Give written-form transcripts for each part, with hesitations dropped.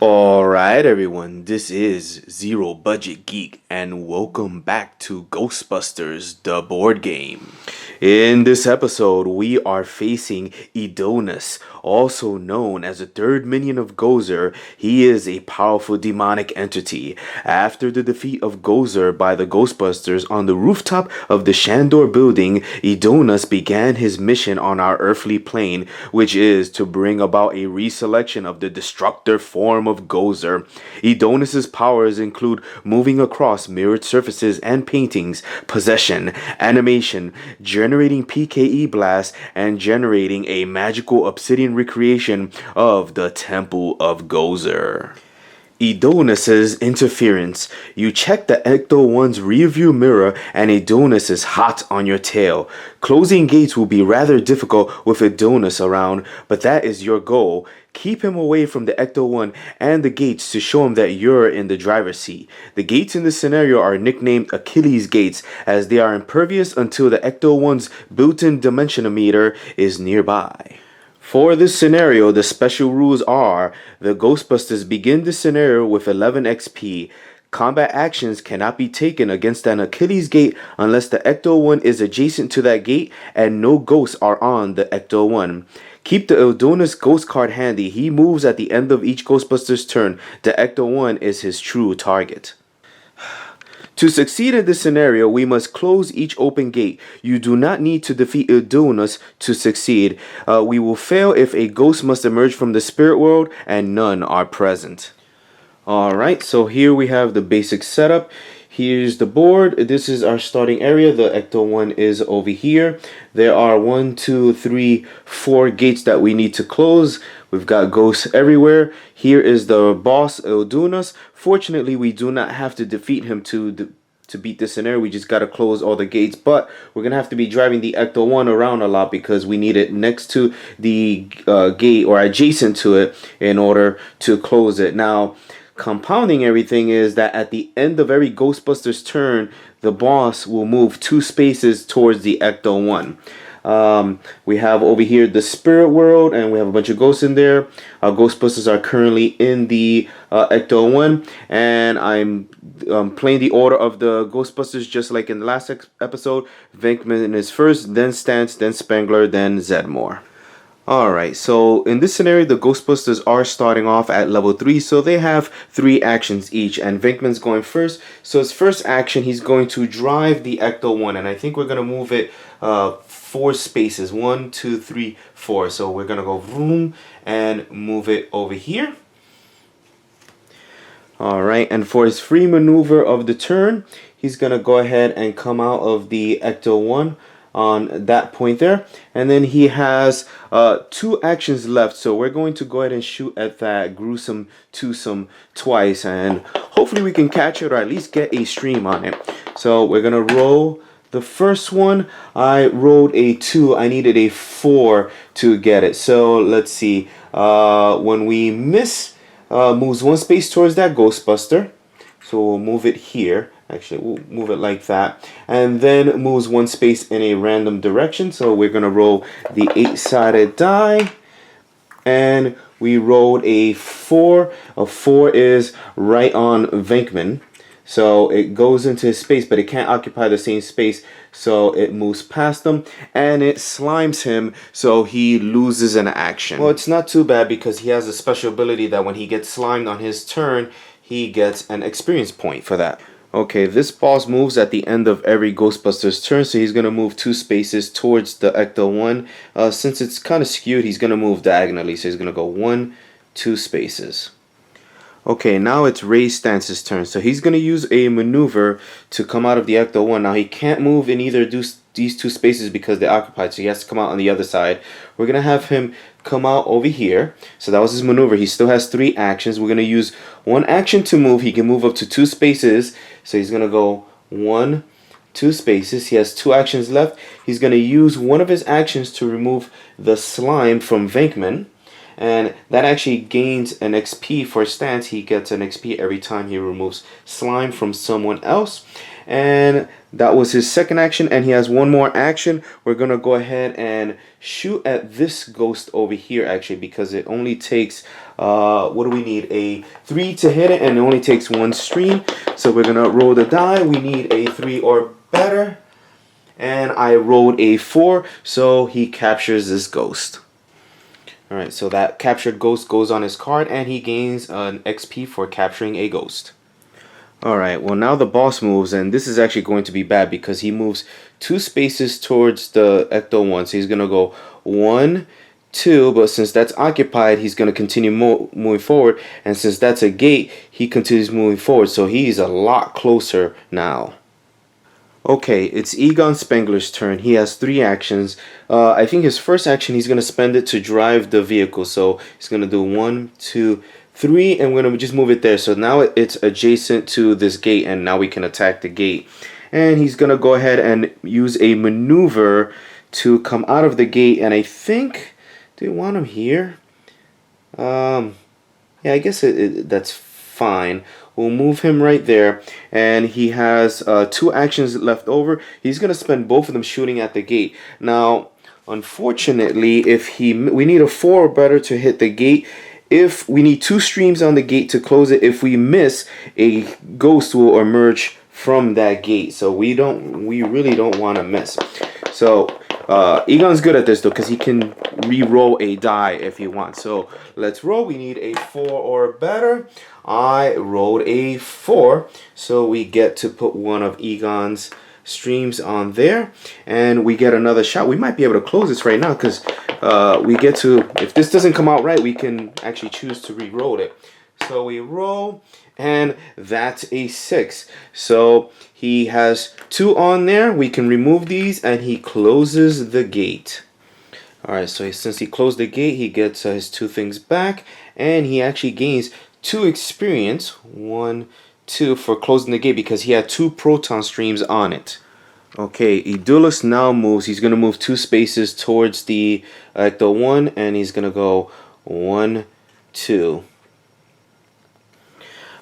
Alright, everyone, this is Zero Budget Geek, and welcome back to Ghostbusters, the board game. In this episode, we are facing Idulnas, also known as the third minion of Gozer. He is a powerful demonic entity. After the defeat of Gozer by the Ghostbusters on the rooftop of the Shandor building, Idulnas began his mission on our earthly plane, which is to bring about a reselection of the destructor form of Gozer. Idulnas' powers include moving across mirrored surfaces and paintings, possession, animation, generating PKE blasts, and generating a magical obsidian recreation of the Temple of Gozer. Idulnas' interference. You check the Ecto-1's rearview mirror and Idulnas is hot on your tail. Closing gates will be rather difficult with Idulnas around, but that is your goal. Keep him away from the Ecto-1 and the gates to show him that you're in the driver's seat. The gates in this scenario are nicknamed Achilles gates as they are impervious until the Ecto-1's built-in dimensionometer is nearby. For this scenario, the special rules are: the Ghostbusters begin the scenario with 11 XP. Combat actions cannot be taken against an Achilles gate unless the Ecto-1 is adjacent to that gate and no ghosts are on the Ecto-1. Keep the Idulnas ghost card handy. He moves at the end of each Ghostbuster's turn. The Ecto-1 is his true target. To succeed in this scenario, we must close each open gate. You do not need to defeat Idulnas to succeed. We will fail if a ghost must emerge from the spirit world and none are present. Alright, so here we have the basic setup. Here's the board. This is our starting area. The Ecto-1 is over here. There are 1, 2, 3, 4 gates that we need to close. We've got ghosts everywhere. Here is the boss, Idulnas. Fortunately, we do not have to defeat him to beat this scenario. We just got to close all the gates. But we're going to have to be driving the Ecto-1 around a lot because we need it next to the gate or adjacent to it in order to close it. Now, compounding everything is that at the end of every Ghostbusters turn, the boss will move 2 spaces towards the Ecto-1. We have over here the spirit world, and we have a bunch of ghosts in there. Our Ghostbusters are currently in the Ecto-1, and I'm playing the order of the Ghostbusters just like in the last episode. Venkman is first, then Stantz, then Spengler, then Zeddemore. Alright, so in this scenario, the Ghostbusters are starting off at level 3, so they have 3 actions each, and Venkman's going first. So his first action, he's going to drive the Ecto-1, and I think we're going to move it 4 spaces. 1, 2, 3, 4. So we're going to go vroom and move it over here. Alright, and for his free maneuver of the turn, he's going to go ahead and come out of the Ecto-1 on that point there, and then he has 2 actions left, so we're going to go ahead and shoot at that gruesome twosome twice, and hopefully we can catch it or at least get a stream on it. So we're gonna roll the first one. I rolled a 2. I needed a 4 to get it, so let's see. When we miss, moves 1 space towards that Ghostbuster, so we'll move it here. Actually, we'll move it like that, and then moves 1 space in a random direction. So we're gonna roll the 8-sided die, and we rolled a 4. A 4 is right on Venkman, so it goes into his space, but it can't occupy the same space, so it moves past him, and it slimes him, so he loses an action. Well, it's not too bad because he has a special ability that when he gets slimed on his turn, he gets an experience point for that. Okay, this boss moves at the end of every Ghostbusters turn, so he's going to move 2 spaces towards the Ecto-1. Since it's kind of skewed, he's going to move diagonally, so he's going to go 1, 2 spaces. Okay, now it's Ray Stantz's turn, so he's going to use a maneuver to come out of the Ecto-1. Now, he can't move in either these 2 spaces because they're occupied, so he has to come out on the other side. We're going to have him come out over here. So that was his maneuver. He still has 3 actions. We're going to use 1 action to move. He can move up to 2 spaces. So he's going to go 1, 2 spaces. He has 2 actions left. He's going to use one of his actions to remove the slime from Venkman. and that actually gains an XP for Stantz. He gets an XP every time he removes slime from someone else. And that was his second action, and he has one more action. We're gonna go ahead and shoot at this ghost over here, actually, because it only takes what do we need, a 3 to hit it, and it only takes 1 stream. So we're gonna roll the die. We need a 3 or better, and I rolled a 4, so he captures this ghost. Alright, so that captured ghost goes on his card, and he gains an XP for capturing a ghost. Alright, well now the boss moves, and this is actually going to be bad because he moves 2 spaces towards the Ecto-1. So he's going to go 1, 2, but since that's occupied, he's going to continue moving forward. And since that's a gate, he continues moving forward. So he's a lot closer now. Okay, it's Egon Spengler's turn. He has 3 actions. I think his first action, he's going to spend it to drive the vehicle. So he's going to do 1, 2, 3, and we're going to just move it there. So now it's adjacent to this gate, and now we can attack the gate. And he's going to go ahead and use a maneuver to come out of the gate. And I think, do we want him here? Yeah, I guess that's fine. We'll move him right there, and he has 2 actions left over. He's going to spend both of them shooting at the gate. Now, unfortunately, we need a 4 or better to hit the gate. If we need 2 streams on the gate to close it, if we miss, a ghost will emerge from that gate. So we really don't want to miss. So Egon's good at this though, because he can re-roll a die if he wants. So let's roll. We need a 4 or better. I rolled a 4, so we get to put one of Egon's streams on there, and we get another shot. We might be able to close this right now because we get to, if this doesn't come out right, we can actually choose to re-roll it. So we roll, and that's a 6. So he has 2 on there. We can remove these, and he closes the gate. Alright, so since he closed the gate, he gets his 2 things back, and he actually gains 2 experience, 1, 2, for closing the gate because he had 2 proton streams on it. Okay, Idulnas now moves. He's going to move 2 spaces towards the Ecto-1, and he's going to go 1, 2.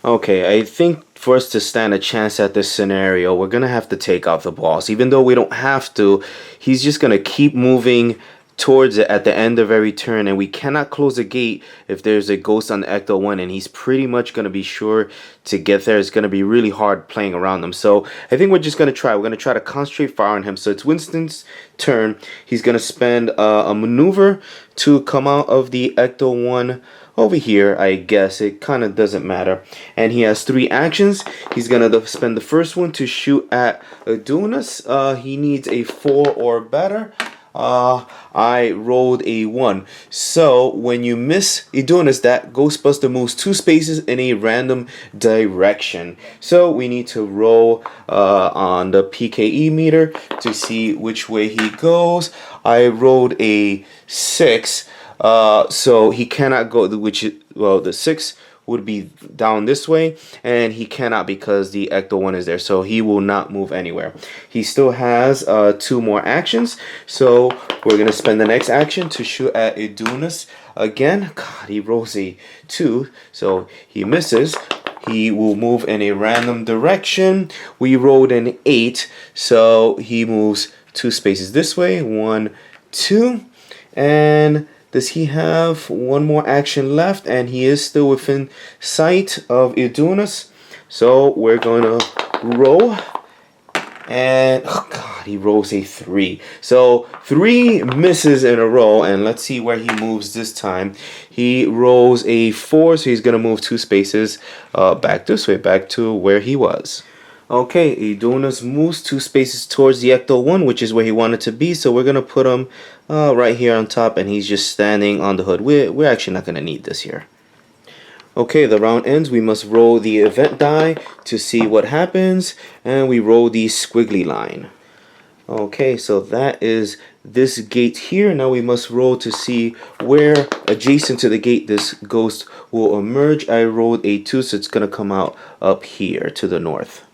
Okay, I think for us to stand a chance at this scenario, we're going to have to take out the boss. Even though we don't have to, he's just going to keep moving towards it at the end of every turn, and we cannot close the gate if there's a ghost on the Ecto-1, and he's pretty much going to be sure to get there. It's going to be really hard playing around him. So I think we're just going to try. We're going to try to concentrate fire on him. So it's Winston's turn. He's going to spend a maneuver to come out of the Ecto-1 over here. I guess it kind of doesn't matter. And he has 3 actions. He's going to spend the first one to shoot at Idulnas. He needs a 4 or better. I rolled a 1. So when you miss Idulnas, that Ghostbuster moves 2 spaces in a random direction. So we need to roll on the PKE meter to see which way he goes. I rolled a 6. So he cannot go, the 6 would be down this way, and he cannot because the Ecto-1 is there, so he will not move anywhere. He still has 2 more actions, so we're going to spend the next action to shoot at Idulnas again. God, he rolls a 2, so he misses. He will move in a random direction. We rolled an 8, so he moves 2 spaces this way, 1, 2, and does he have 1 more action left? And he is still within sight of Idulnas. So we're going to roll. And, oh God, he rolls a 3. So 3 misses in a row. And let's see where he moves this time. He rolls a 4. So he's going to move 2 spaces back this way, back to where he was. Okay, Idulnas moves 2 spaces towards the Ecto-1, which is where he wanted to be. So we're going to put him right here on top, and he's just standing on the hood. We're actually not going to need this here. Okay, the round ends. We must roll the event die to see what happens, and we roll the squiggly line. Okay, so that is this gate here. Now we must roll to see where adjacent to the gate this ghost will emerge. I rolled a 2, so it's going to come out up here to the north.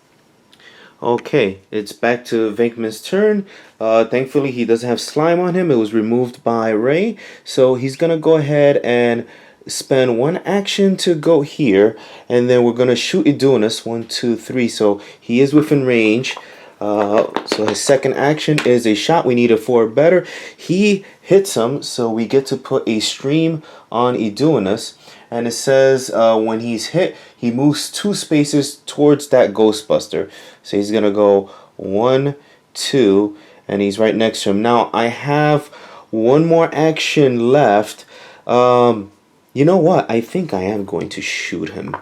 Okay, it's back to Venkman's turn. Thankfully, he doesn't have slime on him. It was removed by Ray. So he's going to go ahead and spend one action to go here. And then we're going to shoot Idulnas. 1, 2, 3. So he is within range. So his second action is a shot. We need a 4 better. He hits him, so we get to put a stream on Idulnas. And it says when he's hit, he moves 2 spaces towards that Ghostbuster. So he's going to go 1, 2, and he's right next to him. Now, I have one more action left. You know what? I think I am going to shoot him.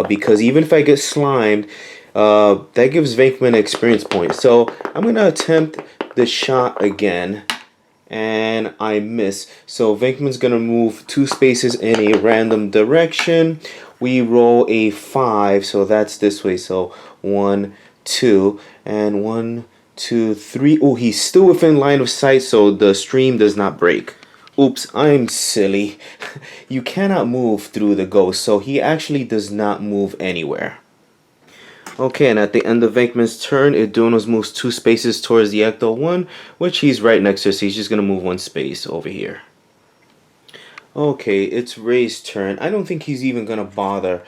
Because even if I get slimed, that gives Venkman an experience point. So I'm going to attempt the shot again. And I miss. So Venkman's going to move 2 spaces in a random direction. We roll a 5. So that's this way. So 1, 2. And 1, 2, 3. Oh, he's still within line of sight. So the stream does not break. Oops, I'm silly. You cannot move through the ghost. So he actually does not move anywhere. Okay, and at the end of Venkman's turn, Idulnas moves 2 spaces towards the Ecto-1, which he's right next to, so he's just going to move 1 space over here. Okay, it's Ray's turn. I don't think he's even going to bother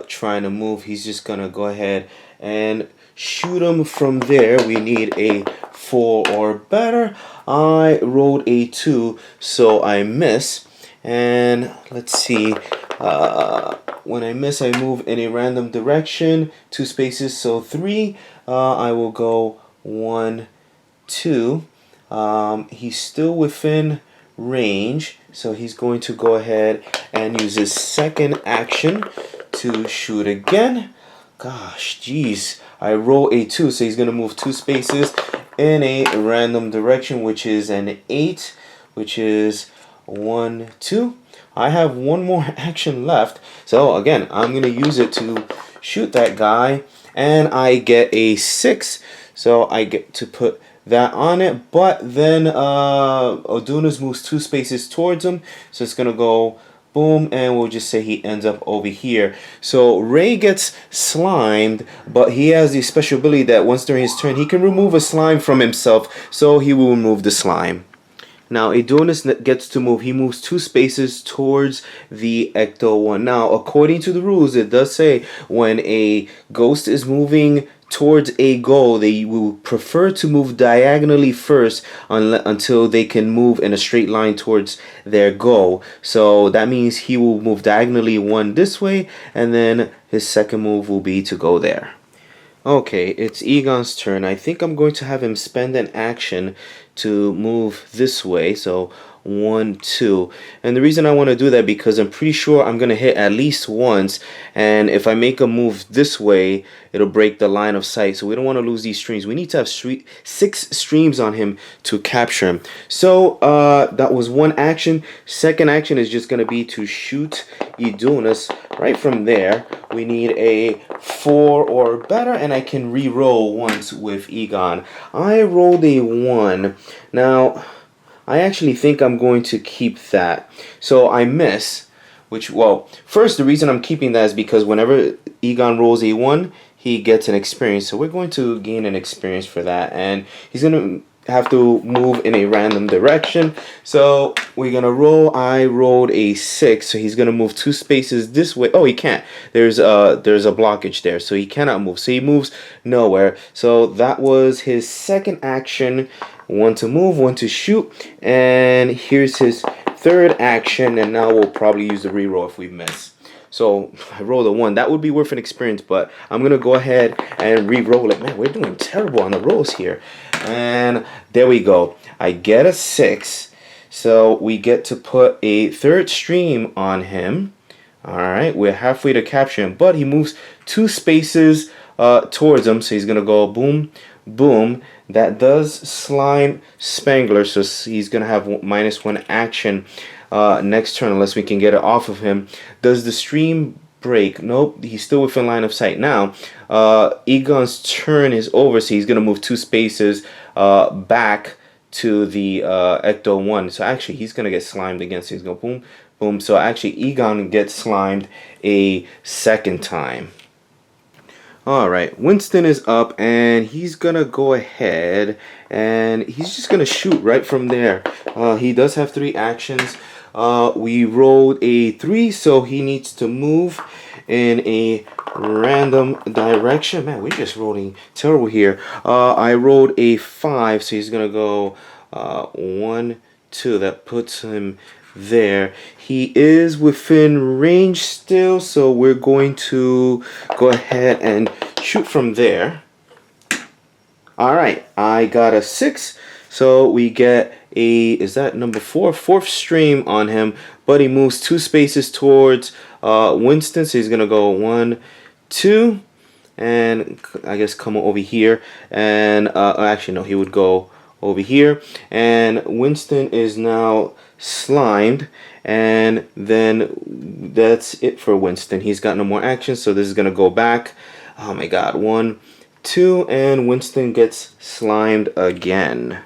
trying to move. He's just going to go ahead and shoot him from there. We need a 4 or better. I rolled a 2, so I miss. And let's see. When I miss, I move in a random direction, 2 spaces, so 3. I will go 1, 2. He's still within range, so he's going to go ahead and use his second action to shoot again. Gosh, jeez. I roll a 2, so he's going to move 2 spaces in a random direction, which is an 8, which is 1, 2. I have one more action left. So again, I'm going to use it to shoot that guy. And I get a 6. So I get to put that on it. But then Idulnas moves 2 spaces towards him. So it's going to go boom. And we'll just say he ends up over here. So Ray gets slimed. But he has the special ability that once during his turn, he can remove a slime from himself. So he will remove the slime. Now, Idulnas gets to move. He moves 2 spaces towards the Ecto-1. Now, according to the rules, it does say when a ghost is moving towards a goal, they will prefer to move diagonally first until they can move in a straight line towards their goal. So that means he will move diagonally 1 this way, and then his second move will be to go there. Okay, it's Egon's turn. I think I'm going to have him spend an action to move this way. So 1, 2. And the reason I want to do that because I'm pretty sure I'm going to hit at least once. And if I make a move this way, it'll break the line of sight. So we don't want to lose these streams. We need to have 6 streams on him to capture him. So that was one action. Second action is just going to be to shoot Idulnas right from there. We need a 4 or better, and I can re-roll once with Egon. I rolled a 1. Now, I actually think I'm going to keep that. So I miss, which, well, first the reason I'm keeping that is because whenever Egon rolls a 1, he gets an experience. So we're going to gain an experience for that. And he's going to have to move in a random direction. So we're going to roll. I rolled a 6. So he's going to move 2 spaces this way. Oh, he can't. There's a blockage there. So he cannot move. So he moves nowhere. So that was his second action. 1 to move, 1 to shoot, and here's his third action, and now we'll probably use the reroll if we miss. So I rolled a 1. That would be worth an experience, but I'm going to go ahead and re-roll it. Man, we're doing terrible on the rolls here. And there we go. I get a 6, so we get to put a third stream on him. All right, we're halfway to capture him, but he moves 2 spaces towards him, so he's going to go boom, boom. That does slime Spengler, so he's going to have -1 action next turn unless we can get it off of him. Does the stream break? Nope, he's still within line of sight. Now, Egon's turn is over, so he's going to move 2 spaces back to the Ecto-1. So actually, he's going to get slimed again, so he's going to boom, boom. So actually, Egon gets slimed a second time. Alright, Winston is up and he's gonna go ahead and he's just gonna shoot right from there. He does have 3 actions. We rolled a 3, so he needs to move in a random direction. Man, we're just rolling terrible here. I rolled a 5, so he's gonna go 1, 2. That puts him there. He is within range still, so we're going to go ahead and shoot from there. Alright, I got a 6, so we get a, is that number 4? 4th stream on him, but he moves 2 spaces towards Winston, so he's gonna go 1, 2, and I guess come over here, and actually no, he would go over here, and Winston is now slimed, and then that's it for Winston. He's got no more action, so this is gonna go back. Oh my god, 1, 2, and Winston gets slimed again.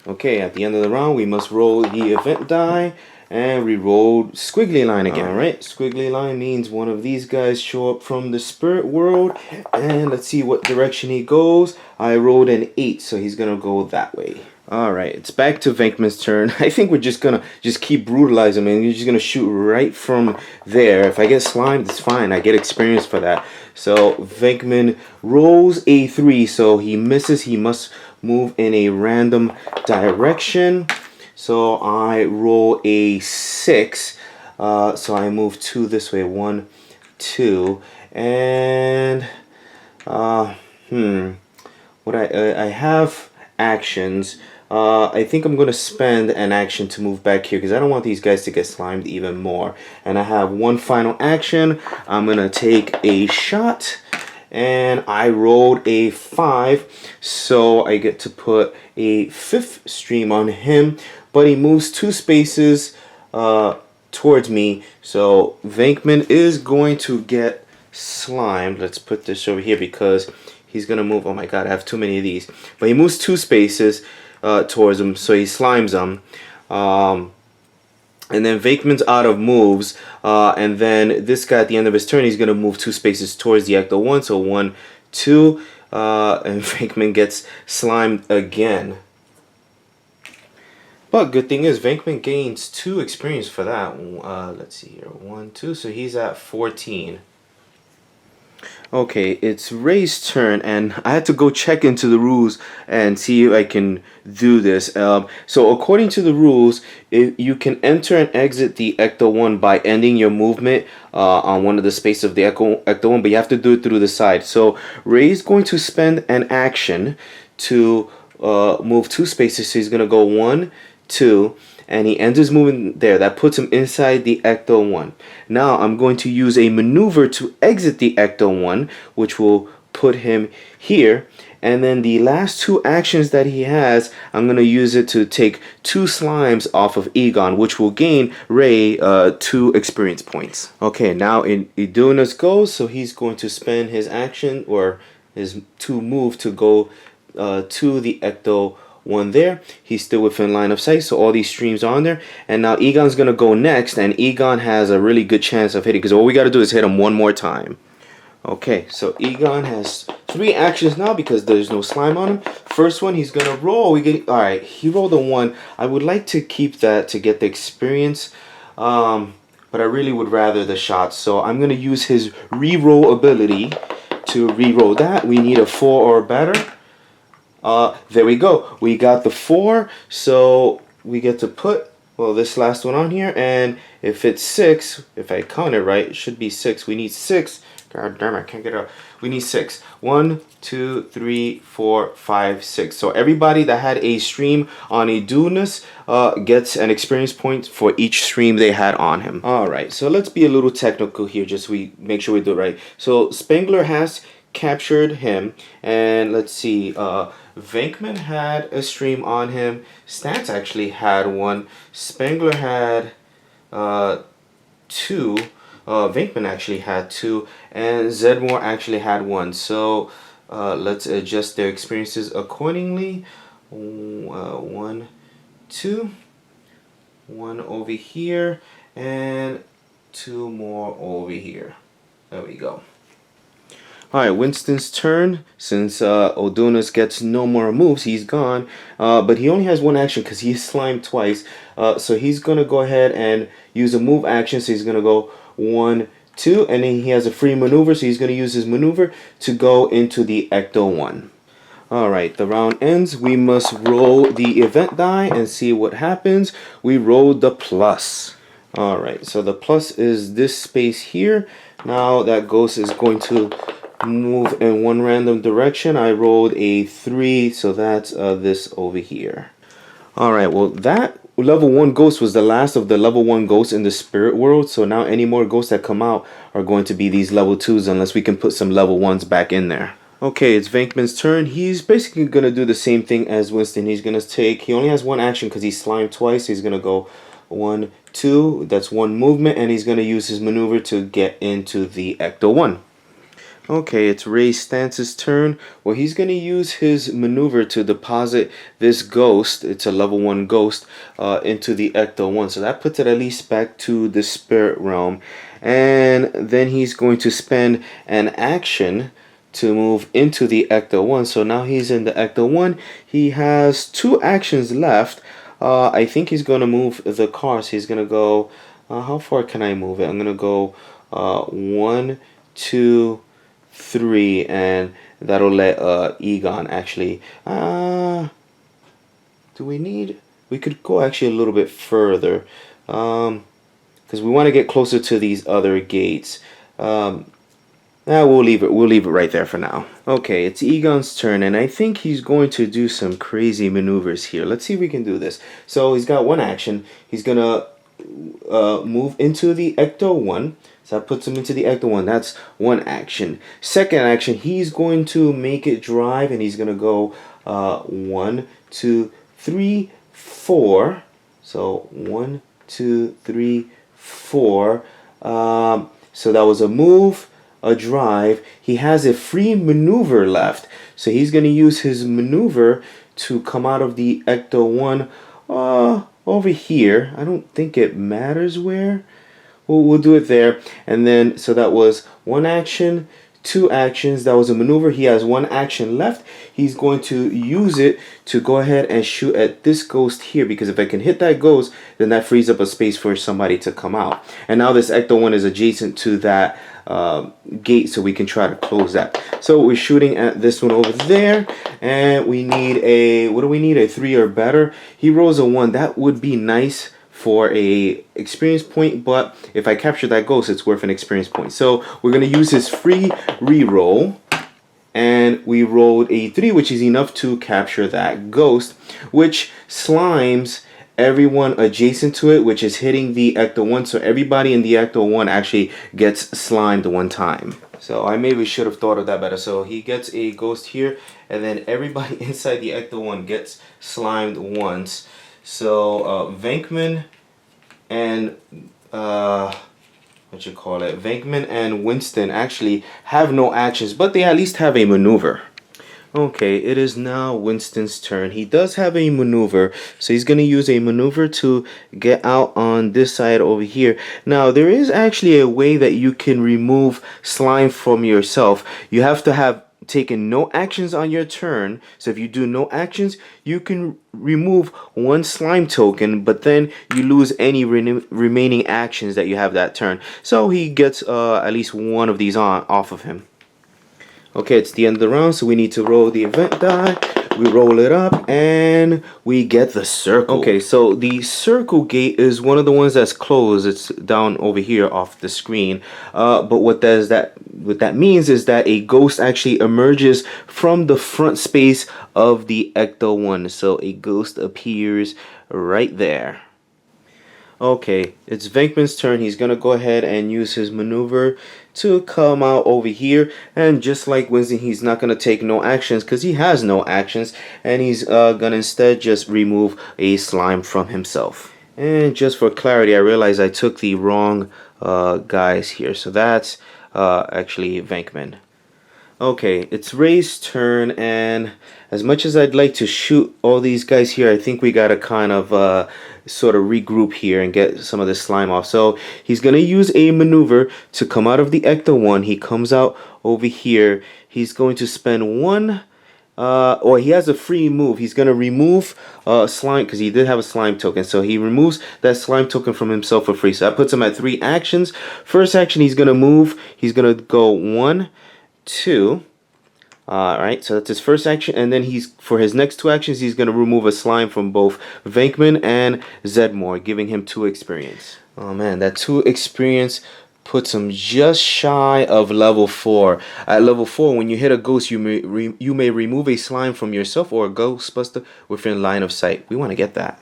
Okay, at the end of the round, we must roll the event die, and we rolled squiggly line again. Alright, squiggly line means one of these guys show up from the spirit world, and let's see what direction he goes. I rolled an 8, so he's gonna go that way. Alright, it's back to Venkman's turn. I think we're just gonna keep brutalizing him, and you're just gonna shoot right from there. If I get slimed, it's fine. I get experience for that. So Venkman rolls a 3, so he misses. He must move in a random direction. So I roll a 6. So I move 2 this way. 1, 2, and what I have actions. I think I'm gonna spend an action to move back here because I don't want these guys to get slimed even more. And I have one final action. I'm gonna take a shot, and I rolled a 5, so I get to put a 5th stream on him, but he moves 2 spaces towards me, so Venkman is going to get slimed. Let's put this over here because he's gonna move. Oh my god, I have too many of these. But he moves 2 spaces towards him, so he slimes him. And then Venkman's out of moves, and then this guy at the end of his turn, he's gonna move 2 spaces towards the Ecto 1, so 1, 2, and Venkman gets slimed again. But good thing is Venkman gains 2 experience for that. Let's see here, 1, 2, so he's at 14. Okay, it's Ray's turn, and I had to go check into the rules and see if I can do this. So according to the rules, you can enter and exit the Ecto 1 by ending your movement on one of the spaces of the Ecto 1, but you have to do it through the side. So Ray's going to spend an action to move 2 spaces, so he's going to go 1, 2, and he ends his movement there. That puts him inside the Ecto 1. Now I'm going to use a maneuver to exit the Ecto 1, which will put him here. And then the last 2 actions that he has, I'm going to use it to take 2 slimes off of Egon, which will gain Ray 2 experience points. Okay, now Idulnas goes, so he's going to spend his action, or his 2 move, to go to the Ecto 1 there. He's still within line of sight, so all these streams are on there. And now Egon's gonna go next, and Egon has a really good chance of hitting, because all we gotta do is hit him one more time. Okay, so Egon has 3 actions now because there's no slime on him. First one, he's gonna roll. Alright, he rolled a 1. I would like to keep that to get the experience, but I really would rather the shot, so I'm gonna use his re-roll ability to re-roll that. We need a 4 or better. There we go. We got the 4, so we get to put, well, this last one on here, and if it's 6, if I count it right, it should be 6. We need 6. God damn, I can't get it up. We need 6. 1, 2, 3, 4, 5, 6. So everybody that had a stream on Idulnas gets an experience point for each stream they had on him. Alright, so let's be a little technical here, just so we make sure we do it right. So Spengler has captured him, and let's see, Venkman had a stream on him. Stantz actually had one. Spengler had 2. Venkman actually had 2, and Zeddemore actually had 1. So let's adjust their experiences accordingly. 1, 2, 1 over here, and 2 more over here. There we go. Alright, Winston's turn. Since Idulnas gets no more moves, he's gone. But he only has one action because he's slimed twice. So he's going to go ahead and use a move action. So he's going to go 1, 2. And then he has a free maneuver. So he's going to use his maneuver to go into the Ecto 1. Alright, the round ends. We must roll the event die and see what happens. We rolled the plus. Alright, so the plus is this space here. Now that ghost is going to move in one random direction. I rolled a 3, so that's this over here. Alright, well that level 1 ghost was the last of the level 1 ghosts in the spirit world. So now any more ghosts that come out are going to be these level 2s unless we can put some level 1s back in there. Okay, it's Venkman's turn. He's basically going to do the same thing as Winston. He's going to take, he only has one action because he's slimed twice. He's going to go 1, 2, that's one movement, and he's going to use his maneuver to get into the Ecto 1. Okay, it's Ray Stantz's turn. Well, he's going to use his maneuver to deposit this ghost, it's a level 1 ghost, into the Ecto 1. So that puts it at least back to the spirit realm. And then he's going to spend an action to move into the Ecto 1. So now he's in the Ecto 1. He has 2 actions left. I think he's going to move the car. So he's going to go, how far can I move it? I'm going to go 1, 2, 3, and that'll let Egon actually do we could go actually a little bit further because we want to get closer to these other gates. We'll leave it right there for now. Okay, it's Egon's turn, and I think he's going to do some crazy maneuvers here. Let's see if we can do this. So he's got one action. He's gonna move into the Ecto 1. So that puts him into the Ecto 1. That's one action. Second action, he's going to make it drive, and he's going to go 1, 2, 3, 4. So 1, 2, 3, 4. So that was a move, a drive. He has a free maneuver left. So he's going to use his maneuver to come out of the Ecto 1 over here. I don't think it matters where. We'll do it there. And then, so that was one action, 2 actions. That was a maneuver. He has 1 action left. He's going to use it to go ahead and shoot at this ghost here, because if I can hit that ghost, then that frees up a space for somebody to come out. And now this Ecto 1 is adjacent to that gate, so we can try to close that. So we're shooting at this one over there, and we need a, what do we need? A 3 or better. He rolls a 1. That would be nice for a experience point, but if I capture that ghost, it's worth an experience point. So we're going to use his free reroll, and we rolled a 3, which is enough to capture that ghost, which slimes everyone adjacent to it, which is hitting the Ecto 1. So everybody in the Ecto 1 actually gets slimed one time. So I maybe should have thought of that better. So he gets a ghost here, and then everybody inside the Ecto 1 gets slimed once. So Venkman and Venkman and Winston actually have no actions, but they at least have a maneuver. Okay, it is now Winston's turn. He does have a maneuver, so he's going to use a maneuver to get out on this side over here. Now, there is actually a way that you can remove slime from yourself. You have to have taken no actions on your turn. So if you do no actions, you can remove 1 slime token, but then you lose any remaining actions that you have that turn. So he gets at least 1 of these off of him. Okay, it's the end of the round, so we need to roll the event die. We roll it up, and we get the circle. Okay, so the circle gate is one of the ones that's closed. It's down over here off the screen. But what that means is that a ghost actually emerges from the front space of the Ecto 1. So a ghost appears right there. Okay, it's Venkman's turn. He's going to go ahead and use his maneuver to come out over here. And just like Winston, he's not going to take no actions because he has no actions. And he's going to instead just remove a slime from himself. And just for clarity, I realized I took the wrong guys here. So that's actually Venkman. Okay, it's Ray's turn, and as much as I'd like to shoot all these guys here, I think we gotta kind of sort of regroup here and get some of this slime off. So he's gonna use a maneuver to come out of the Ecto one. He comes out over here. He's going to spend one. Or he has a free move. He's gonna remove slime because he did have a slime token. So he removes that slime token from himself for free. So that puts him at 3 actions. First action, he's gonna move. He's gonna go 1, 2. Alright, so that's his first action, and then for his next 2 actions, he's gonna remove a slime from both Venkman and Zeddemore, giving him 2 experience. Oh man, that 2 experience puts him just shy of level 4. At level 4, when you hit a ghost, you may remove a slime from yourself or a Ghostbuster within line of sight. We want to get that.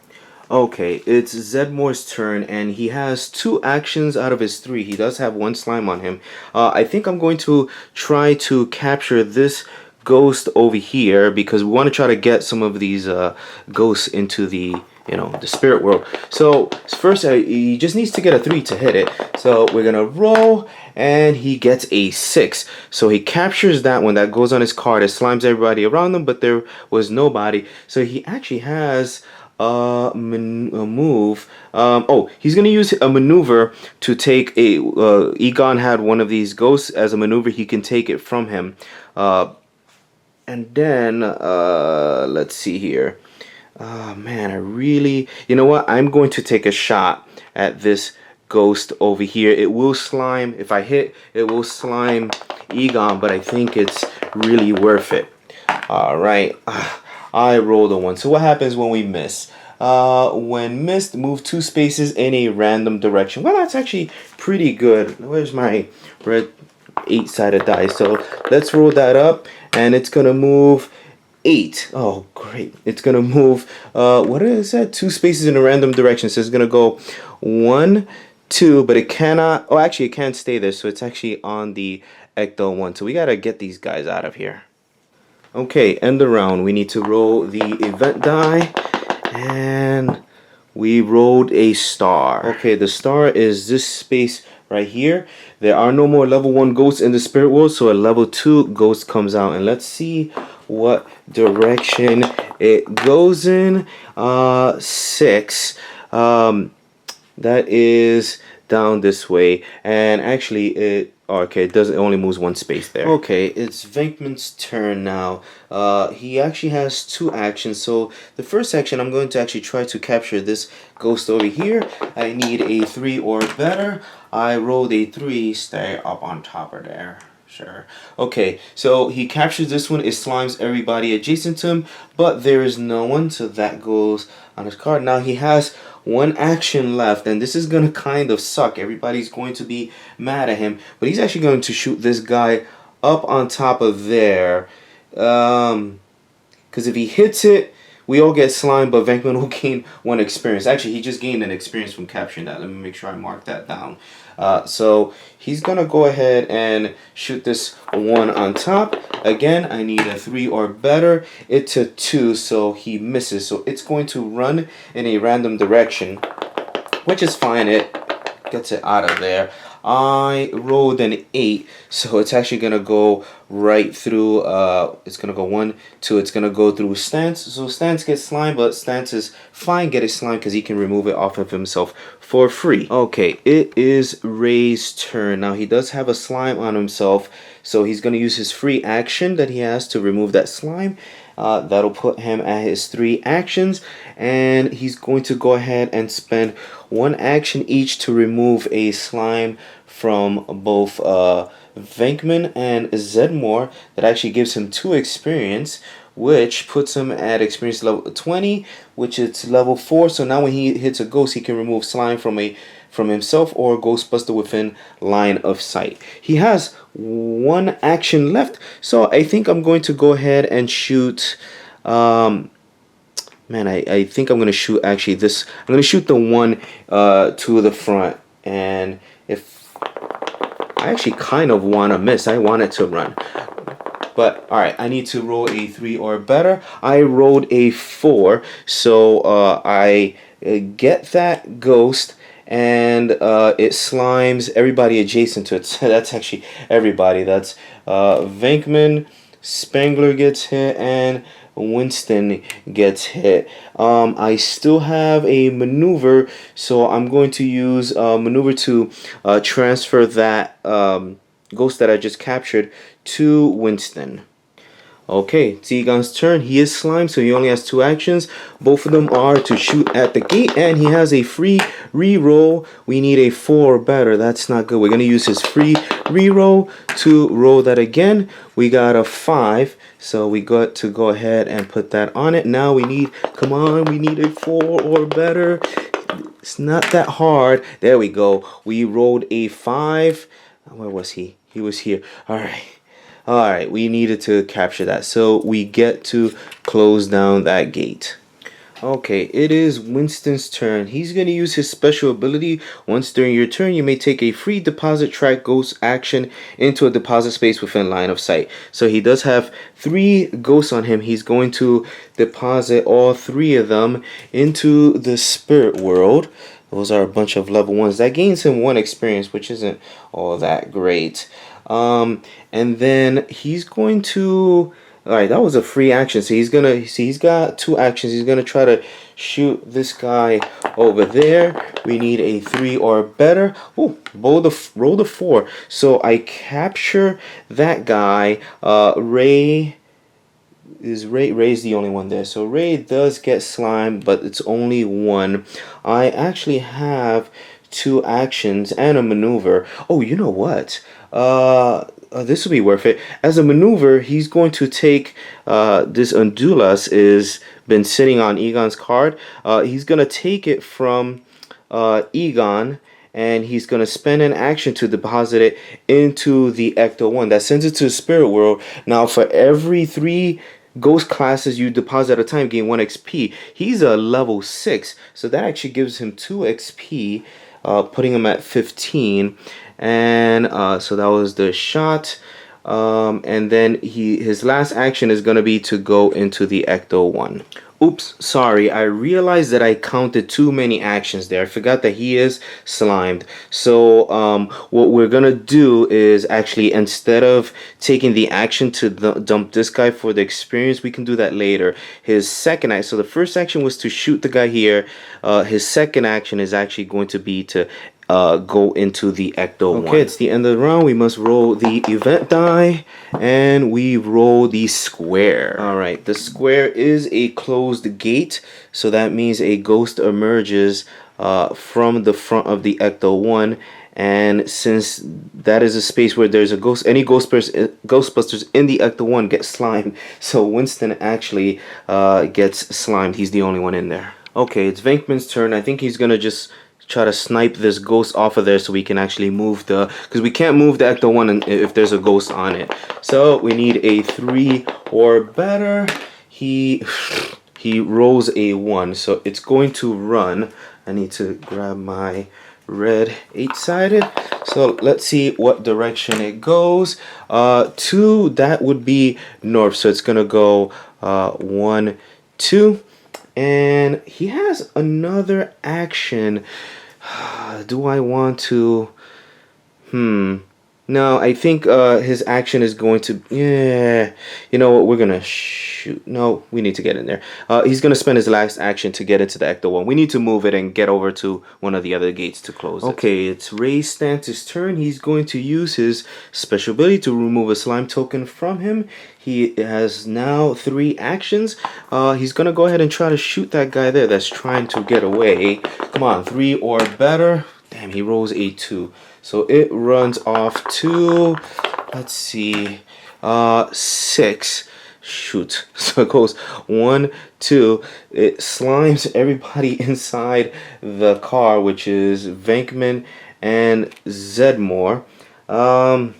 Okay, it's Zedmore's turn, and he has 2 actions out of his 3. He does have 1 slime on him. I think I'm going to try to capture this ghost over here because we want to try to get some of these ghosts into the the spirit world. So first he just needs to get a 3 to hit it. So we're gonna roll, and he gets a 6. So he captures that one. That goes on his card. It slimes everybody around him, but there was nobody. So he actually has a move. Oh, he's gonna use a maneuver to take a Egon had one of these ghosts as a maneuver. He can take it from him, and then let's see here. Oh man, I really, you know what? I'm going to take a shot at this ghost over here. It will slime. If I hit, it will slime Egon, but I think it's really worth it. All right, I rolled a 1. So what happens when we miss? When missed, move 2 spaces in a random direction. Well, that's actually pretty good. Where's my red 8-sided die? So let's roll that up, and it's gonna move 8. Oh, great. It's going to move, what is that? 2 spaces in a random direction. So it's going to go 1, 2, but it cannot, oh, actually, it can't stay there. So it's actually on the Ecto 1. So we got to get these guys out of here. Okay, end the round. We need to roll the event die, and we rolled a star. Okay, the star is this space right here. There are no more level 1 ghosts in the spirit world, so a level 2 ghost comes out. And let's see what direction it goes in. 6. That is down this way, and actually it it only moves 1 space there. Okay, it's Venkman's turn now. He actually has 2 actions. So the first action, I'm going to actually try to capture this ghost over here. I need a 3 or better. I rolled a 3. Stay up on top of there. Sure. Okay, so he captures this one. It slimes everybody adjacent to him, but there is no one, so that goes on his card. Now he has 1 action left, and this is gonna kind of suck. Everybody's going to be mad at him, but he's actually going to shoot this guy up on top of there. Because if he hits it, we all get slimed, but Venkman will gain 1 experience. Actually, he just gained an experience from capturing that. Let me make sure I mark that down. So he's gonna go ahead and shoot this 1 on top. Again, I need a 3 or better. It's a 2, so he misses. So it's going to run in a random direction, which is fine. It gets it out of there. I rolled an 8, so it's actually gonna go right through. It's gonna go 1, 2. It's gonna go through Stantz. So Stantz gets slime, but Stantz is fine getting slime because he can remove it off of himself for free. Okay, it is Ray's turn now. He does have a slime on himself, so he's gonna use his free action that he has to remove that slime. That'll put him at his 3 actions, and he's going to go ahead and spend 1 action each to remove a slime from both Venkman and Zeddemore. That actually gives him 2 experience, which puts him at experience level 20, which is level 4. So now when he hits a ghost, he can remove slime from himself or a Ghostbuster within line of sight. He has 1 action left, so I think I'm going to go ahead and shoot. I think I'm gonna shoot actually this. I'm gonna shoot the 1 to the front, and if I actually kind of want to miss, I want it to run. But alright, I need to roll a 3 or better. I rolled a 4, so I get that ghost, and it slimes everybody adjacent to it. So that's actually everybody. That's Venkman, Spengler gets hit, and Winston gets hit. I still have a maneuver, so I'm going to use maneuver to transfer that ghost that I just captured to Winston. Okay, it's Egon's turn. He is slime, so he only has 2 actions. Both of them are to shoot at the gate, and he has a free re-roll. We need a 4 or better. That's not good. We're going to use his free re-roll to roll that again. We got a 5, so we got to go ahead and put that on it. Now we need, come on, we need a 4 or better. It's not that hard. There we go. We rolled a 5. Where was he? He was here. All right. Alright, we needed to capture that. So we get to close down that gate. Okay, it is Winston's turn. He's going to use his special ability. Once during your turn, you may take a free deposit track ghost action into a deposit space within line of sight. So he does have 3 ghosts on him. He's going to deposit all 3 of them into the spirit world. Those are a bunch of level 1s. That gains him 1 experience, which isn't all that great. And then he's going to, all right, that was a free action. So he's gonna see, he's got 2 actions. He's gonna try to shoot this guy over there. We need a 3 or better. Oh, roll the 4. So I capture that guy. Ray's the only one there. So Ray does get slimed, but it's only 1. I actually have 2 actions and a maneuver. Oh, you know what? This will be worth it. As a maneuver, he's going to take this Idulnas is been sitting on Egon's card. He's gonna take it from Egon, and he's gonna spend an action to deposit it into the Ecto-1. That sends it to the spirit world. Now, for every 3 ghost classes you deposit at a time, gain 1 XP. He's a level 6, so that actually gives him 2 XP, putting him at 15. And so that was the shot. And then his last action is going to be to go into the Ecto-1. Oops, sorry, I realized that I counted too many actions there. I forgot that he is slimed. So what we're gonna do is actually, instead of taking the action to dump this guy for the experience, we can do that later. His second action, so the first action was to shoot the guy here. His second action is actually going to be to go into the Ecto-1. Okay, it's the end of the round. We must roll the event die, and we roll the square. Alright, the square is a closed gate, so that means a ghost emerges from the front of the Ecto-1, and since that is a space where there's a ghost, any Ghostbusters in the Ecto-1 get slimed, so Winston actually gets slimed. He's the only one in there. Okay, it's Venkman's turn. I think he's gonna just try to snipe this ghost off of there so we can actually move because we can't move the Ecto-1 if there's a ghost on it. So we need a 3 or better. He rolls a 1, so it's going to run. I need to grab my red 8-sided. So let's see what direction it goes. 2, that would be north, so it's gonna go 1, 2. And he has another action. Do I want to? No, I think his action is going to... Yeah, you know what? We're going to shoot. No, we need to get in there. He's going to spend his last action to get into the Ecto-1. We need to move it and get over to one of the other gates to close it. Okay, it's Ray Stantz's turn. He's going to use his special ability to remove a slime token from him. He has now 3 actions. He's going to go ahead and try to shoot that guy there that's trying to get away. Come on, 3 or better. Damn, he rolls a 2. So it runs off to, let's see, 6. Shoot. So it goes 1, 2. It slimes everybody inside the car, which is Venkman and Zeddemore. Well,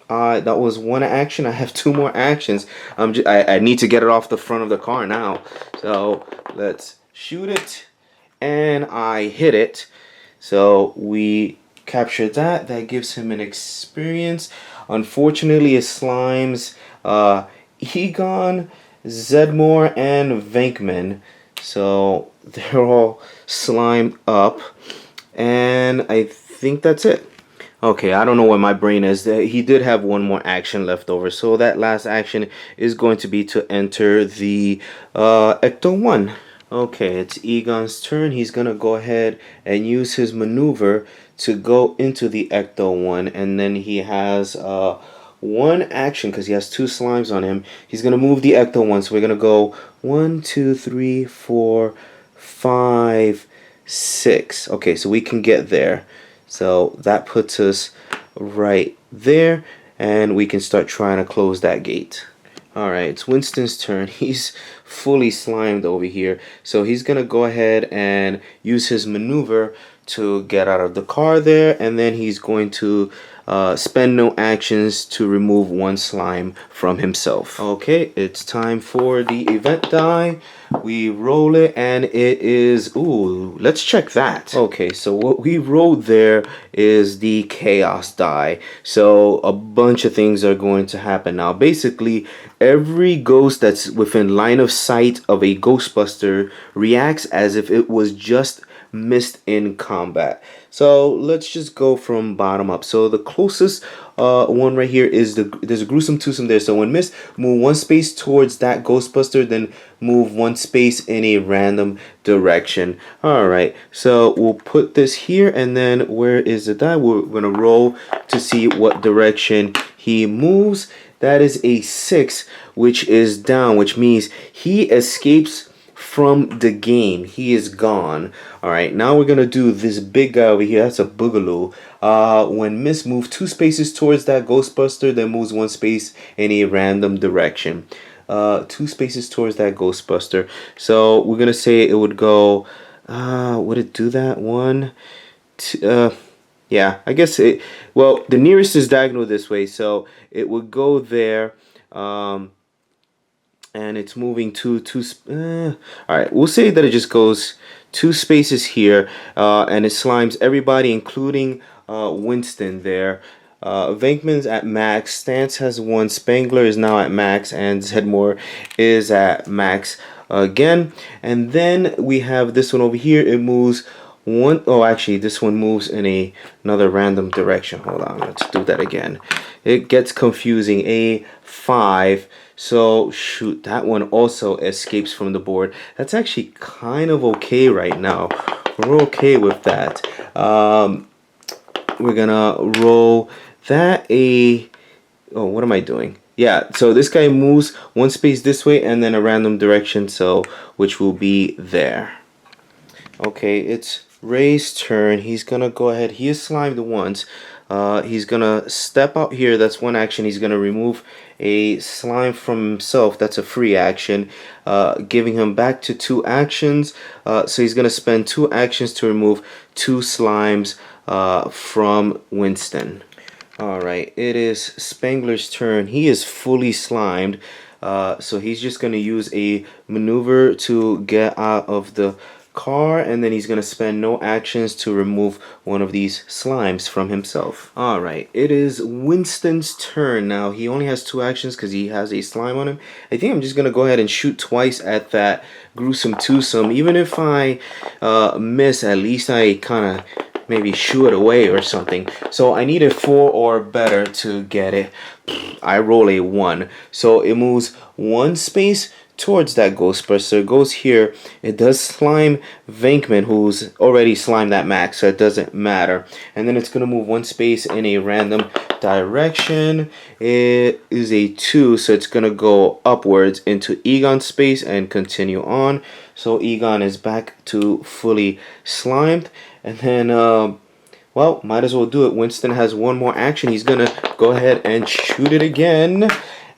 that was 1 action. I have 2 more actions. I need to get it off the front of the car now. So let's shoot it. And I hit it. So we capture that. That gives him an experience. Unfortunately, it slimes Egon, Zeddemore, and Venkman. So they're all slimed up, and I think that's it. Okay, I don't know what my brain is. He did have one more action left over, so that last action is going to be to enter the Ecto 1. Okay, it's Egon's turn. He's gonna go ahead and use his maneuver to go into the Ecto 1, and then he has one action because he has two slimes on him. He's gonna move the Ecto 1, so we're gonna go 1, 2, 3, 4, 5, 6. Okay, so we can get there. So that puts us right there, and we can start trying to close that gate. Alright, it's Winston's turn. He's fully slimed over here. So he's going to go ahead and use his maneuver to get out of the car there, and then he's going to spend no actions to remove one slime from himself. Okay, it's time for the event die. We roll it, and it is, ooh, let's check that. Okay, so what we rolled there is the chaos die. So a bunch of things are going to happen now. Basically, every ghost that's within line of sight of a Ghostbuster reacts as if it was just missed in combat. So let's just go from bottom up. So the closest one right here is there's a gruesome twosome there. So when missed, move one space towards that Ghostbuster, then move one space in a random direction. Alright, so we'll put this here, and then where is the die? We're gonna roll to see what direction he moves. That is a 6, which is down, which means he escapes from the game. He is gone. Alright, now we're gonna do this big guy over here. That's a boogaloo. When miss, move 2 spaces towards that Ghostbuster, then moves 1 space in a random direction. 2 spaces towards that Ghostbuster. So we're gonna say it would go, would it do that? 1, 2, yeah, I guess it, well, the nearest is diagonal this way, so it would go there, and it's moving alright, we'll say that it just goes 2 spaces here, and it slimes everybody, including Winston there. Venkman's at max, Stantz has 1, Spengler is now at max, and Zeddemore is at max again. And then we have this one over here. It moves one, oh, actually this one moves in another random direction. Hold on, let's do that again. It gets confusing. A 5. So shoot, that one also escapes from the board. That's actually kind of okay right now. We're okay with that. We're gonna roll that a, oh, what am I doing? Yeah, so this guy moves 1 space this way and then a random direction, so which will be there. Okay, it's Ray's turn. He's gonna go ahead. He is slimed once. He's gonna step out here. That's one action. He's gonna remove a slime from himself. That's a free action, giving him back to 2 actions. So he's gonna spend 2 actions to remove 2 slimes from Winston. Alright, it is Spengler's turn. He is fully slimed. So he's just gonna use a maneuver to get out of the car, and then he's gonna spend no actions to remove one of these slimes from himself. Alright, it is Winston's turn now. He only has 2 actions because he has a slime on him. I think I'm just gonna go ahead and shoot twice at that gruesome twosome. Even if I miss, at least I kind of maybe shoo it away or something. So I need a 4 or better to get it. I roll a 1, so it moves 1 space towards that Ghostbuster. It goes here. It does slime Venkman, who's already slimed that max, so it doesn't matter. And then it's gonna move 1 space in a random direction. It is a 2, so it's gonna go upwards into Egon's space and continue on. So Egon is back to fully slimed. And then well, might as well do it. Winston has 1 more action. He's gonna go ahead and shoot it again,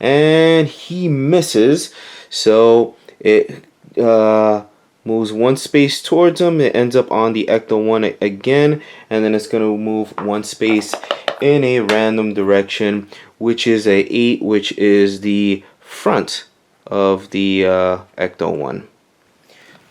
and he misses. So it moves 1 space towards him. It ends up on the Ecto 1 again, and then it's gonna move 1 space in a random direction, which is a 8, which is the front of the Ecto 1.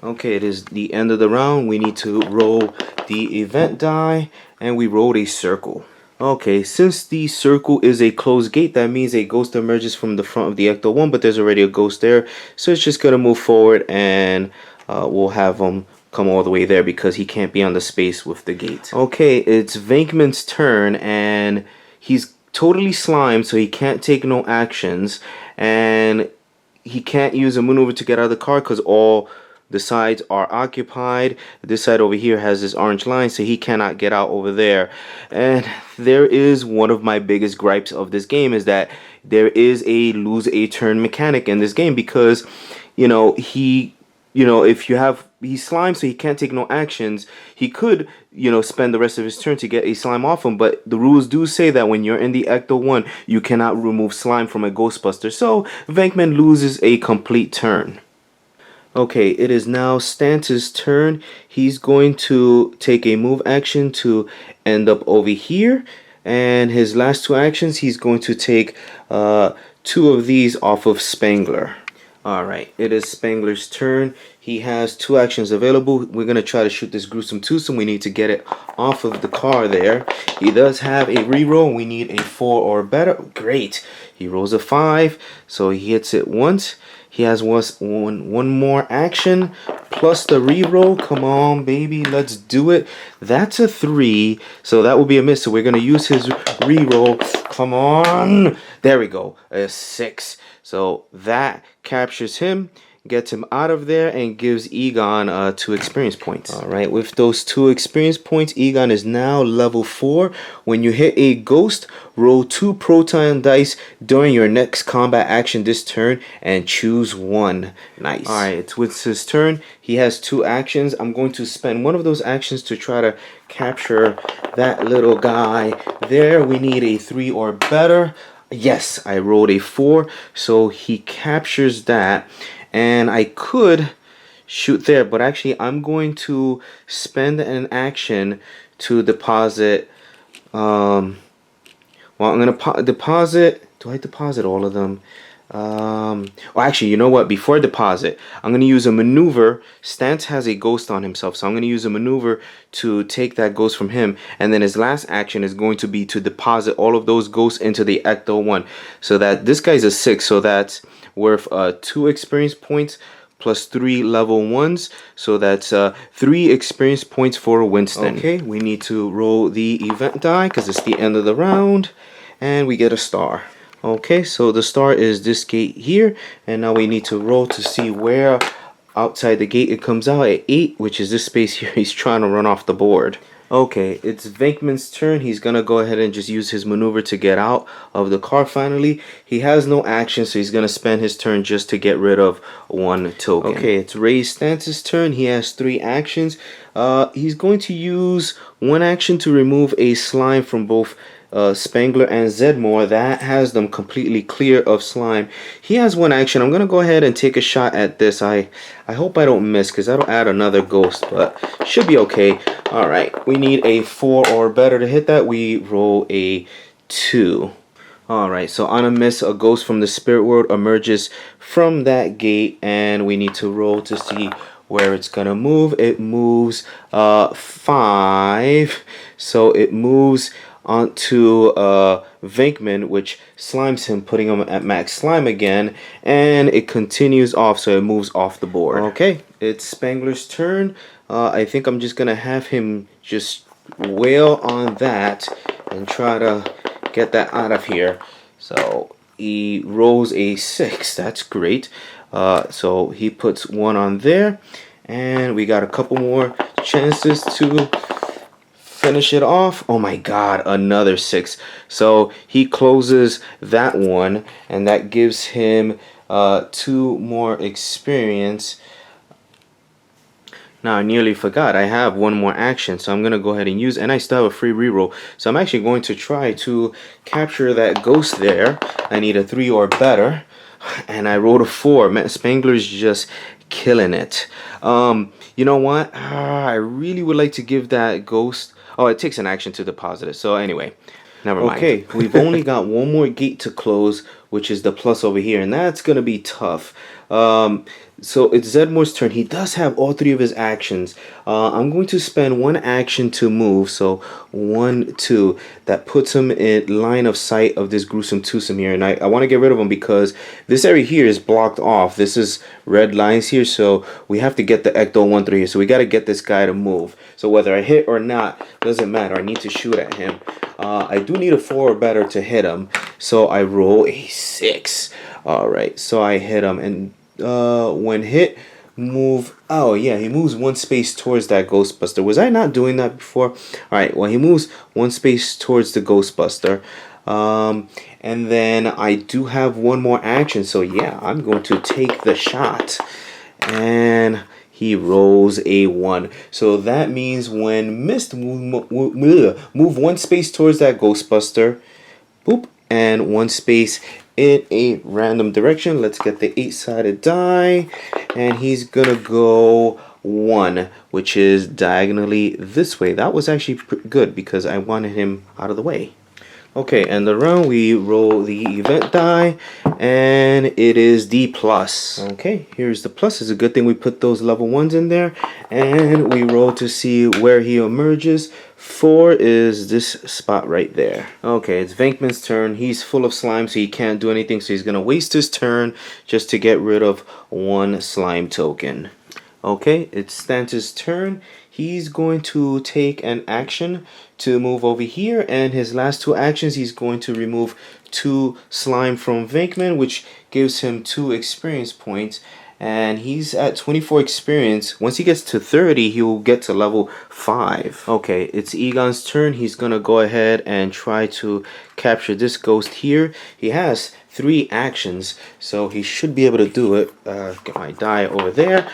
Okay, it is the end of the round. We need to roll the event die, and we rolled a circle. Okay, since the circle is a closed gate, that means a ghost emerges from the front of the Ecto 1, but there's already a ghost there. So it's just going to move forward and we'll have him come all the way there because he can't be on the space with the gate. Okay, it's Venkman's turn, and he's totally slimed, so he can't take no actions, and he can't use a maneuver to get out of the car because all the sides are occupied. This side over here has this orange line, so he cannot get out over there. And there is one of my biggest gripes of this game, is that there is a lose a turn mechanic in this game, because if you have, he's slime, so he can't take no actions. He could, spend the rest of his turn to get a slime off him, but the rules do say that when you're in the Ecto 1, you cannot remove slime from a Ghostbuster. So Venkman loses a complete turn. Okay, it is now Stantz's turn. He's going to take a move action to end up over here. And his last two actions, he's going to take two of these off of Spengler. Alright, it is Spengler's turn. He has two actions available. We're going to try to shoot this gruesome twosome. We need to get it off of the car there. He does have a reroll. We need a 4 or better. Great. He rolls a 5, so he hits it once. He has one more action plus the reroll. Come on, baby, let's do it. That's a 3, so that will be a miss. So we're going to use his reroll. Come on. There we go. A 6. So that captures him, gets him out of there, and gives Egon 2 experience points. Alright, with those 2 experience points, Egon is now level 4. When you hit a ghost, roll 2 proton dice during your next combat action this turn and choose 1. Nice. Alright, it's Winston's turn. He has 2 actions. I'm going to spend one of those actions to try to capture that little guy there. We need a 3 or better. Yes, I rolled a 4, so he captures that. And I could shoot there, but actually I'm going to spend an action to deposit. I'm going to deposit. Do I deposit all of them? Actually, you know what? Before I deposit, I'm going to use a maneuver. Stantz has a ghost on himself, so I'm going to use a maneuver to take that ghost from him. And then his last action is going to be to deposit all of those ghosts into the Ecto 1. So that this guy's a 6, so that's worth 2 experience points plus 3 level 1s. So that's 3 experience points for Winston. Okay, we need to roll the event die because it's the end of the round. And we get a star. Okay, so the star is this gate here, and now we need to roll to see where outside the gate it comes out at 8, which is this space here. He's trying to run off the board. Okay, it's Venkman's turn. He's gonna go ahead and just use his maneuver to get out of the car finally. He has no action, so he's gonna spend his turn just to get rid of 1 token. Okay, it's Ray Stantz's turn. He has 3 actions. He's going to use 1 action to remove a slime from both Spengler and Zeddemore. That has them completely clear of slime. He has 1 action. I'm gonna go ahead and take a shot at this. I hope I don't miss because that'll add another ghost, but should be okay. Alright, we need a 4 or better to hit that. We roll a 2. Alright, so on a miss, a ghost from the spirit world emerges from that gate, and we need to roll to see where it's gonna move. It moves 5, so it moves onto Venkman, which slimes him, putting him at max slime again, and it continues off, so it moves off the board. Okay, it's Spengler's turn. I think I'm just gonna have him just wail on that and try to get that out of here. So he rolls a 6. That's great. So he puts 1 on there, and we got a couple more chances to finish it off. Oh my god, another 6. So he closes that one, and that gives him 2 more experience. Now I nearly forgot, I have 1 more action, so I'm going to go ahead and use, and I still have a free reroll. So I'm actually going to try to capture that ghost there. I need a 3 or better, and I rolled a 4. Man, Spengler's just killing it. You know what? I really would like to give that ghost... Oh, it takes an action to deposit it. So anyway, Never mind. Okay, we've only got one more gate to close, which is the plus over here, and that's gonna be tough. So it's Zeddemore's turn. He does have all three of his actions. I'm going to spend one action to move, so 1, 2. That puts him in line of sight of this gruesome twosome here, and I want to get rid of him because this area here is blocked off. This is red lines here, so we have to get the Ecto 1 through here. So we got to get this guy to move. So whether I hit or not, doesn't matter. I need to shoot at him. I do need a 4 or better to hit him, so I roll a 6. Alright, so I hit him, and when hit, move. Oh yeah, he moves one space towards that Ghostbuster. Was I not doing that before? Alright, well, he moves one space towards the Ghostbuster. And then I do have one more action, so yeah, I'm going to take the shot. And he rolls a 1. So that means when missed, move one space towards that Ghostbuster. Boop. And one space in a random direction. Let's get the 8-sided die. And he's going to go 1, which is diagonally this way. That was actually good because I wanted him out of the way. Okay, and the round we roll the event die, and it is the plus. Okay, here's the plus. It's a good thing we put those level 1s in there, and we roll to see where he emerges. 4 is this spot right there. Okay, it's Venkman's turn. He's full of slime, so he can't do anything, so he's gonna waste his turn just to get rid of 1 slime token. Okay, it's Stantz's turn. He's going to take an action to move over here, and his last 2 actions, he's going to remove 2 slime from Venkman, which gives him 2 experience points, and he's at 24 experience. Once he gets to 30, he will get to level 5. Okay, it's Egon's turn. He's gonna go ahead and try to capture this ghost here. He has 3 actions, so he should be able to do it. Get my die over there.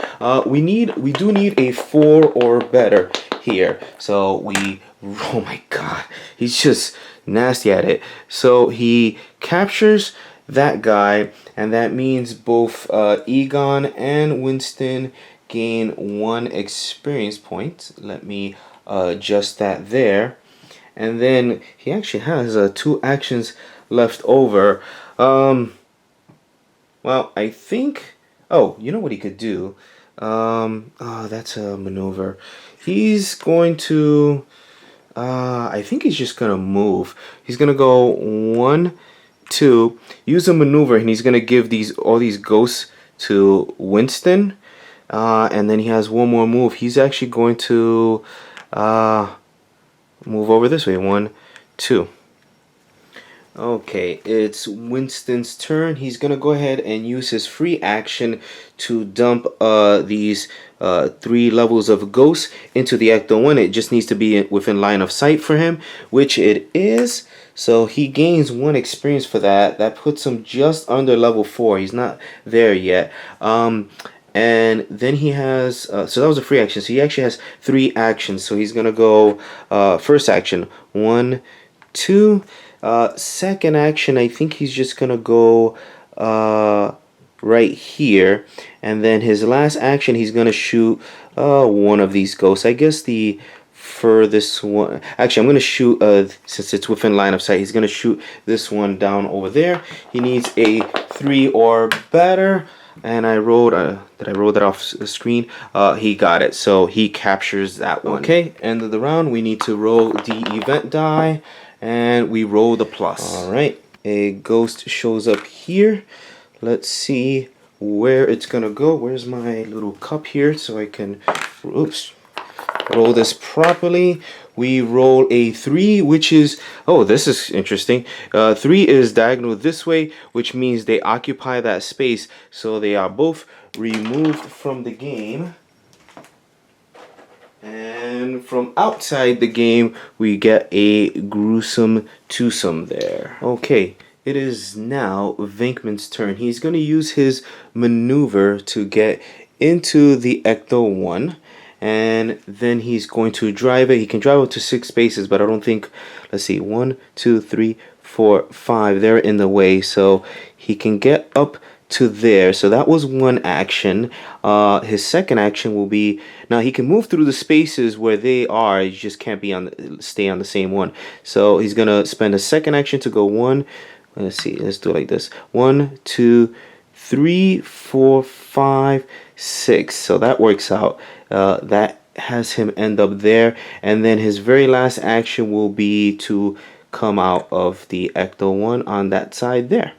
We do need a 4 or better here. So oh my god, he's just nasty at it. So he captures that guy, and that means both Egon and Winston gain 1 experience point. Let me adjust that there. And then he actually has 2 actions left over. Well, I think, oh, you know what he could do? Oh, that's a maneuver. He's going to, I think he's just gonna move. He's gonna go 1, 2, use a maneuver, and he's gonna give all these ghosts to Winston. And then he has one more move. He's actually going to move over this way. 1, 2. Okay, it's Winston's turn. He's gonna go ahead and use his free action to dump these 3 levels of ghosts into the Ecto 1. It just needs to be within line of sight for him, which it is. So he gains 1 experience for that. That puts him just under level 4. He's not there yet. And then he has, so that was a free action. So he actually has 3 actions. So he's gonna go first action, 1, 2. Second action, I think he's just gonna go right here, and then his last action, he's gonna shoot one of these ghosts. I guess the furthest one. Actually, I'm gonna shoot since it's within line of sight. He's gonna shoot this one down over there. He needs a 3 or better. And I rolled, did I roll that off the screen? He got it, so he captures that one. Okay, end of the round, we need to roll the event die, and we roll the plus. Alright, a ghost shows up here. Let's see where it's gonna go. Where's my little cup here so I can, oops, roll this properly. We roll a 3, which is, oh, this is interesting. 3 is diagonal this way, which means they occupy that space. So they are both removed from the game. And from outside the game, we get a gruesome twosome there. Okay, it is now Venkman's turn. He's going to use his maneuver to get into the Ecto 1. And then he's going to drive it. He can drive up to 6 spaces, but I don't think, let's see, 1, 2, 3, 4, 5. They're in the way. So he can get up to there. So that was one action. His second action will be, now he can move through the spaces where they are. He just can't be stay on the same one. So he's gonna spend a second action to go one. Let's see. Let's do it like this. 1, 2, 3, 4, 5, 6. So that works out. That has him end up there, and then his very last action will be to come out of the ecto one on that side there.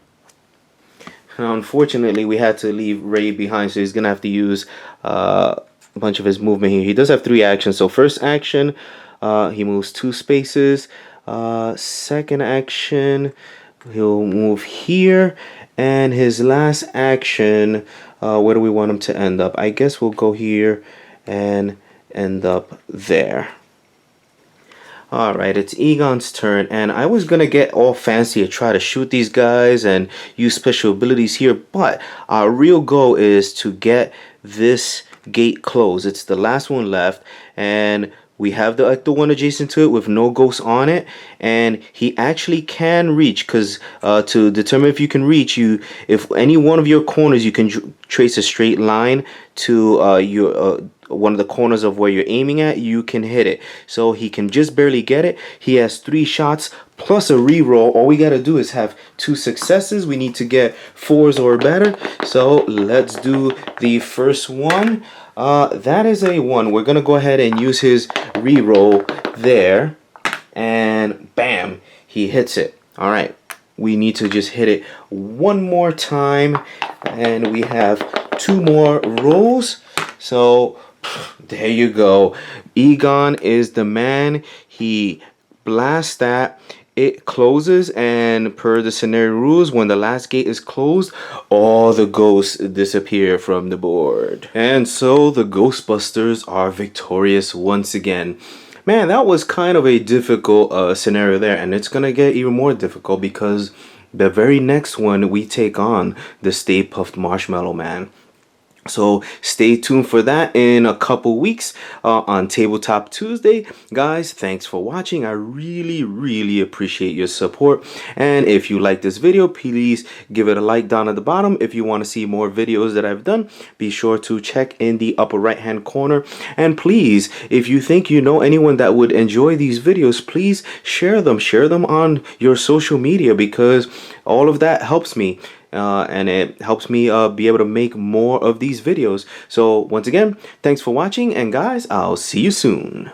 Now, unfortunately, we had to leave Ray behind, so he's gonna have to use a bunch of his movement here. He does have 3 actions. So first action, he moves 2 spaces. Second action, he'll move here, and his last action, where do we want him to end up? I guess we'll go here and end up there. Alright, it's Egon's turn, and I was gonna get all fancy and try to shoot these guys and use special abilities here, but our real goal is to get this gate closed. It's the last one left, and we have the ecto one adjacent to it with no ghosts on it, and he actually can reach, because to determine if you can reach, if any one of your corners, you can trace a straight line to your one of the corners of where you're aiming at, you can hit it. So he can just barely get it. He has 3 shots plus a reroll. All we gotta do is have 2 successes. We need to get 4s or better. So let's do the first one. That is a 1. We're gonna go ahead and use his reroll there, and bam, he hits it. All right, we need to just hit it one more time, and we have 2 more rolls. So there you go. Egon is the man. He blasts that. It closes, and per the scenario rules, when the last gate is closed, all the ghosts disappear from the board. And so the Ghostbusters are victorious once again. Man, that was kind of a difficult scenario there, and it's gonna get even more difficult because the very next one we take on the Stay Puft Marshmallow Man. So stay tuned for that in a couple weeks on Tabletop Tuesday. Guys, thanks for watching. I really appreciate your support. And if you like this video, please give it a like down at the bottom. If you want to see more videos that I've done, be sure to check in the upper right hand corner. And please, if you think you know anyone that would enjoy these videos, please share them. Share them on your social media, because all of that helps me. And it helps me be able to make more of these videos. So once again, thanks for watching, and guys, I'll see you soon.